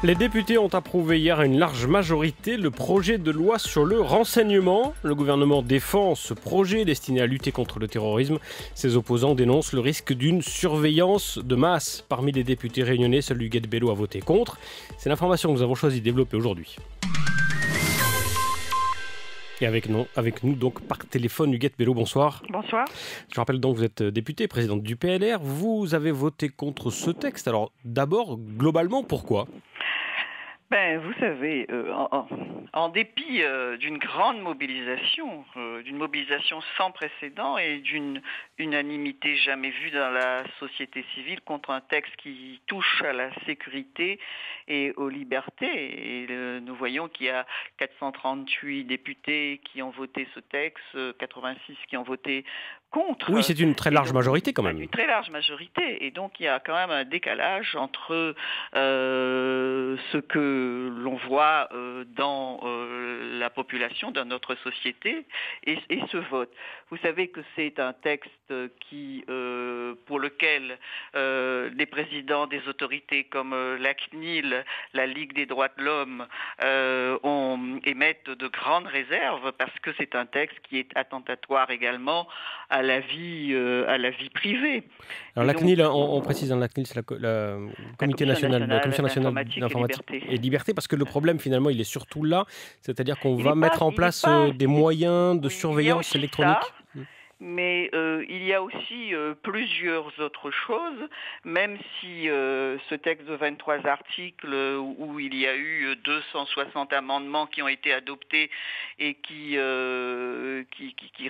Les députés ont approuvé hier à une large majorité le projet de loi sur le renseignement. Le gouvernement défend ce projet destiné à lutter contre le terrorisme. Ses opposants dénoncent le risque d'une surveillance de masse. Parmi les députés réunionnais, seul Huguette Bello a voté contre. C'est l'information que nous avons choisi de développer aujourd'hui. Et avec nous donc par téléphone, Huguette Bello, bonsoir. Bonsoir. Je rappelle donc que vous êtes députée, présidente du PLR. Vous avez voté contre ce texte. Alors d'abord, globalement, pourquoi ? Vous savez, en dépit d'une grande mobilisation, d'une mobilisation sans précédent et d'une unanimité jamais vue dans la société civile contre un texte qui touche à la sécurité et aux libertés, et nous voyons qu'il y a 438 députés qui ont voté ce texte, 86 qui ont voté contre. Oui, c'est une très large majorité quand même. Une très large majorité, et donc il y a quand même un décalage entre ce que l'on voit dans la population, dans notre société, et ce vote. Vous savez que c'est un texte pour lequel les présidents des autorités comme la CNIL, la Ligue des droits de l'homme, émettent de grandes réserves parce que c'est un texte qui est attentatoire également à la vie privée. Alors la CNIL, on précise, la CNIL, c'est la Commission nationale d'informatique et liberté, parce que le problème finalement il est surtout là, c'est-à-dire qu'on va mettre en place des moyens de surveillance électronique. Mais il y a aussi plusieurs autres choses, même si ce texte de 23 articles où il y a eu 260 amendements qui ont été adoptés et qui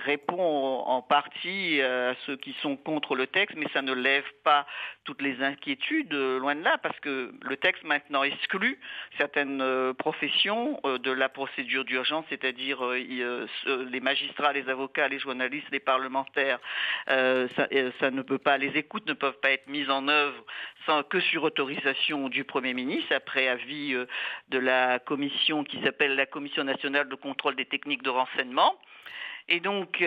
répond en partie à ceux qui sont contre le texte, mais ça ne lève pas toutes les inquiétudes, loin de là, parce que le texte maintenant exclut certaines professions de la procédure d'urgence, c'est-à-dire les magistrats, les avocats, les journalistes, les parlementaires, ça ne peut pas, les écoutes ne peuvent pas être mises en œuvre que sur autorisation du Premier ministre, après avis de la commission qui s'appelle la Commission nationale de contrôle des techniques de renseignement. Et donc,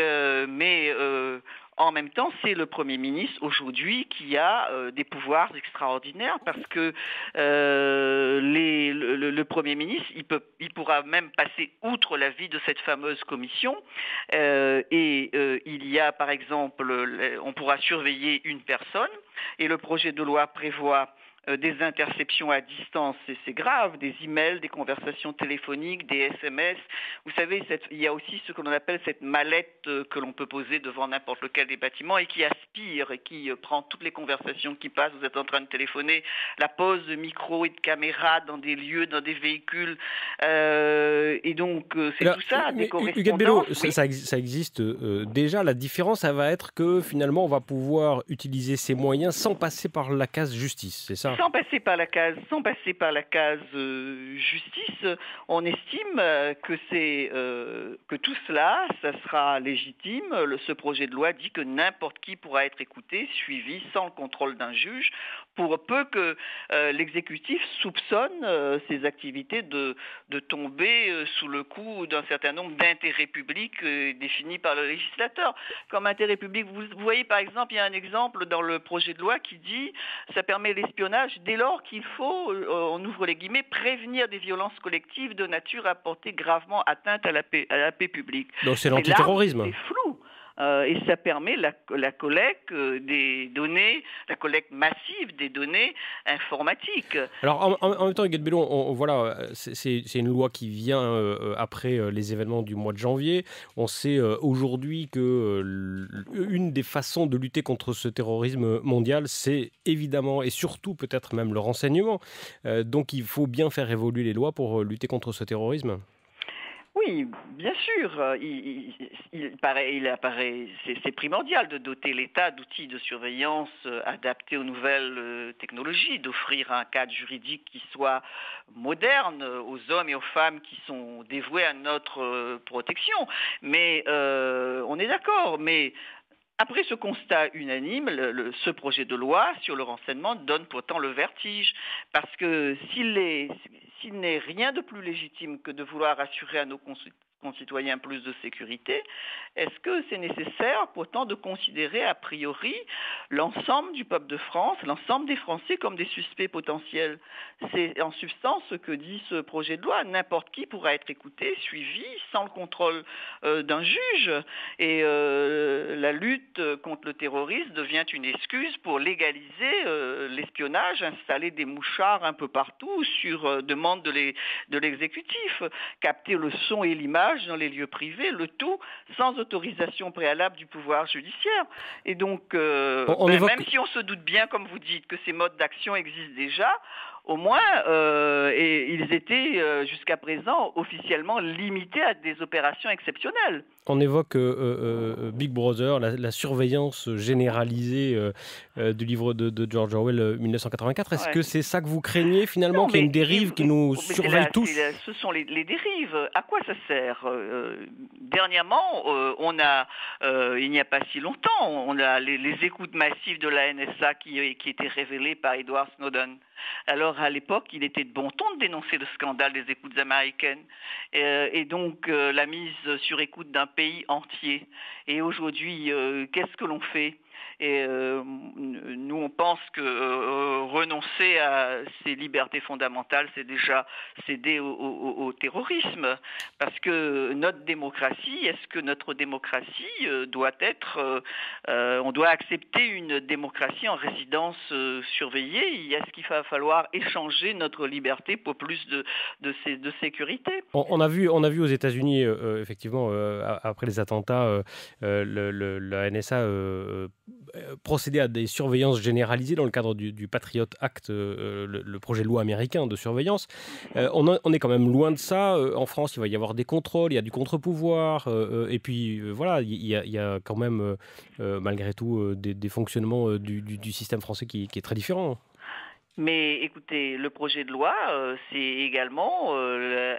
en même temps, c'est le Premier ministre aujourd'hui qui a des pouvoirs extraordinaires, parce que le Premier ministre, il pourra même passer outre l'avis de cette fameuse commission. Il y a, par exemple, on pourra surveiller une personne, et le projet de loi prévoit des interceptions à distance, c'est grave, des emails, des conversations téléphoniques, des SMS. Vous savez, il y a aussi ce que l'on appelle cette mallette que l'on peut poser devant n'importe lequel des bâtiments et qui aspire et qui prend toutes les conversations qui passent. Vous êtes en train de téléphoner, la pose de micro et de caméra dans des lieux, dans des véhicules. Et donc, c'est tout ça, des correspondances. Huguette Bello, ça existe déjà. La différence, ça va être que finalement, on va pouvoir utiliser ces moyens sans passer par la case justice, c'est ça ? Sans passer par la case justice, on estime que tout cela, ça sera légitime. Ce projet de loi dit que n'importe qui pourra être écouté, suivi, sans le contrôle d'un juge, pour peu que l'exécutif soupçonne ses activités de tomber sous le coup d'un certain nombre d'intérêts publics définis par le législateur. Comme intérêt public, vous voyez par exemple, il y a un exemple dans le projet de loi qui dit ça permet l'espionnage dès lors qu'il faut, on ouvre les guillemets, prévenir des violences collectives de nature à porter gravement atteinte à la paix publique. Donc c'est l'antiterrorisme. C'est flou. Et ça permet la collecte des données, la collecte massive des données informatiques. Alors en même temps, Huguette Bello, voilà, c'est une loi qui vient après les événements du mois de janvier. On sait aujourd'hui que une des façons de lutter contre ce terrorisme mondial, c'est évidemment et surtout peut-être même le renseignement. Donc il faut bien faire évoluer les lois pour lutter contre ce terrorisme. Oui, bien sûr. C'est primordial de doter l'État d'outils de surveillance adaptés aux nouvelles technologies, d'offrir un cadre juridique qui soit moderne aux hommes et aux femmes qui sont dévoués à notre protection. Mais on est d'accord. Mais après ce constat unanime, ce projet de loi sur le renseignement donne pourtant le vertige, parce que s'il n'est rien de plus légitime que de vouloir assurer à nos concitoyens plus de sécurité, est-ce que c'est nécessaire pourtant de considérer a priori l'ensemble du peuple de France, l'ensemble des Français comme des suspects potentiels? C'est en substance ce que dit ce projet de loi. N'importe qui pourra être écouté, suivi, sans le contrôle d'un juge. Et la lutte contre le terrorisme devient une excuse pour légaliser l'espionnage, installer des mouchards un peu partout sur demande de l'exécutif, capter le son et l'image dans les lieux privés, le tout sans autorisation préalable du pouvoir judiciaire. Et donc, même si on se doute bien, comme vous dites, que ces modes d'action existent déjà, au moins, ils étaient jusqu'à présent officiellement limités à des opérations exceptionnelles. On évoque Big Brother, la surveillance généralisée du livre de George Orwell, 1984. Est-ce que c'est ça que vous craignez finalement, qu'il y ait une dérive qui nous surveille tous? Ce sont les dérives. À quoi ça sert? Dernièrement, il n'y a pas si longtemps, on a les écoutes massives de la NSA qui étaient révélées par Edward Snowden. Alors à l'époque, il était de bon ton de dénoncer le scandale des écoutes américaines et donc la mise sur écoute d'un pays entier. Et aujourd'hui, qu'est-ce que l'on fait? Et nous, on pense que renoncer à ces libertés fondamentales, c'est déjà céder au terrorisme. Parce que notre démocratie, est-ce que notre démocratie doit être... on doit accepter une démocratie en résidence surveillée? Est-ce qu'il va falloir échanger notre liberté pour plus de sécurité? On a vu aux États-Unis, effectivement, après les attentats, la NSA procéder à des surveillances généralisées dans le cadre du Patriot Act, le projet de loi américain de surveillance. On est quand même loin de ça. En France, il va y avoir des contrôles, il y a du contre-pouvoir, et puis voilà, il y a quand même, malgré tout, des fonctionnements du système français qui est très différent. Mais écoutez, le projet de loi, c'est également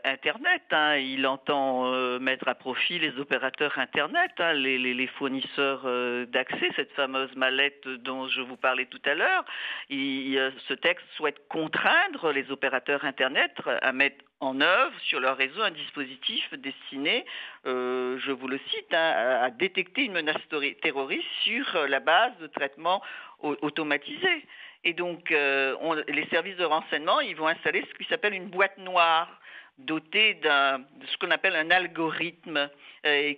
Internet. Il entend mettre à profit les opérateurs Internet, les fournisseurs d'accès, cette fameuse mallette dont je vous parlais tout à l'heure. Ce texte souhaite contraindre les opérateurs Internet à mettre en œuvre sur leur réseau un dispositif destiné, je vous le cite, à détecter une menace terroriste sur la base de traitements automatisés. Et donc, les services de renseignement, ils vont installer ce qui s'appelle une boîte noire, dotée de ce qu'on appelle un algorithme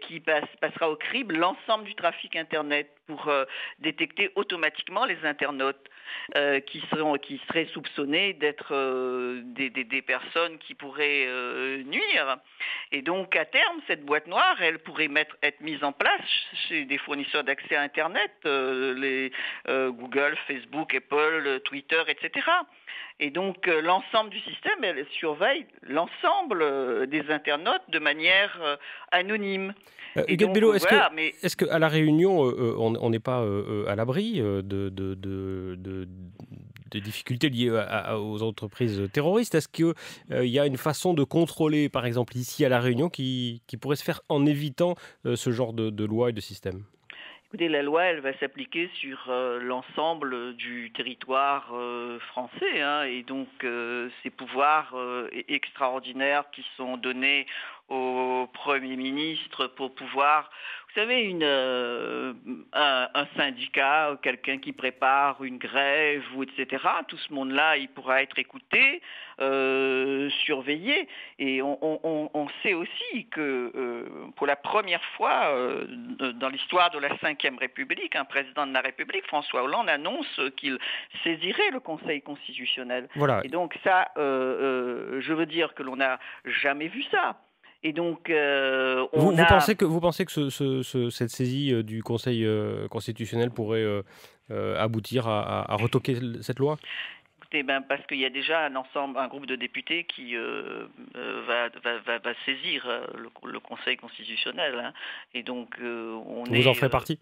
qui passera au crible l'ensemble du trafic Internet pour détecter automatiquement les internautes qui seraient soupçonnés d'être des personnes qui pourraient nuire. Et donc, à terme, cette boîte noire, elle pourrait être mise en place chez des fournisseurs d'accès à Internet, les Google, Facebook, Apple, Twitter, etc. Et donc, l'ensemble du système, elle surveille l'ensemble des internautes de manière anonyme. Huguette Bello, est-ce qu'à La Réunion, on n'est pas à l'abri de difficultés liées aux entreprises terroristes? Est-ce qu'il y a une façon de contrôler, par exemple ici à La Réunion, qui pourrait se faire en évitant ce genre de loi et de système? Écoutez, la loi, elle va s'appliquer sur l'ensemble du territoire français, et donc ces pouvoirs extraordinaires qui sont donnés au Premier ministre pour pouvoir, vous savez, un syndicat, quelqu'un qui prépare une grève, ou etc. Tout ce monde-là, il pourra être écouté, surveillé. Et on sait aussi que pour la première fois dans l'histoire de la Ve République, un président de la République, François Hollande, annonce qu'il saisirait le Conseil constitutionnel. Voilà. Et donc ça, je veux dire que l'on n'a jamais vu ça. Et donc, vous pensez que cette saisie du Conseil constitutionnel pourrait aboutir à retoquer cette loi? Écoutez, parce qu'il y a déjà un groupe de députés qui va saisir le Conseil constitutionnel. Et donc, Vous en faites partie?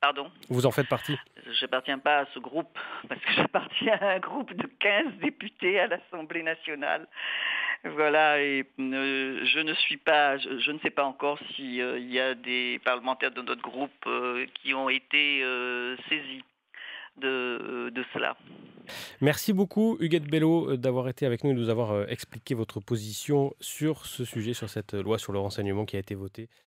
Pardon? Vous en faites partie? Je n'appartiens pas à ce groupe, parce que j'appartiens à un groupe de 15 députés à l'Assemblée nationale. Voilà, et je ne sais pas encore s'il y a des parlementaires de notre groupe qui ont été saisis. de cela. Merci beaucoup Huguette Bello d'avoir été avec nous et de nous avoir expliqué votre position sur ce sujet, sur cette loi sur le renseignement qui a été votée.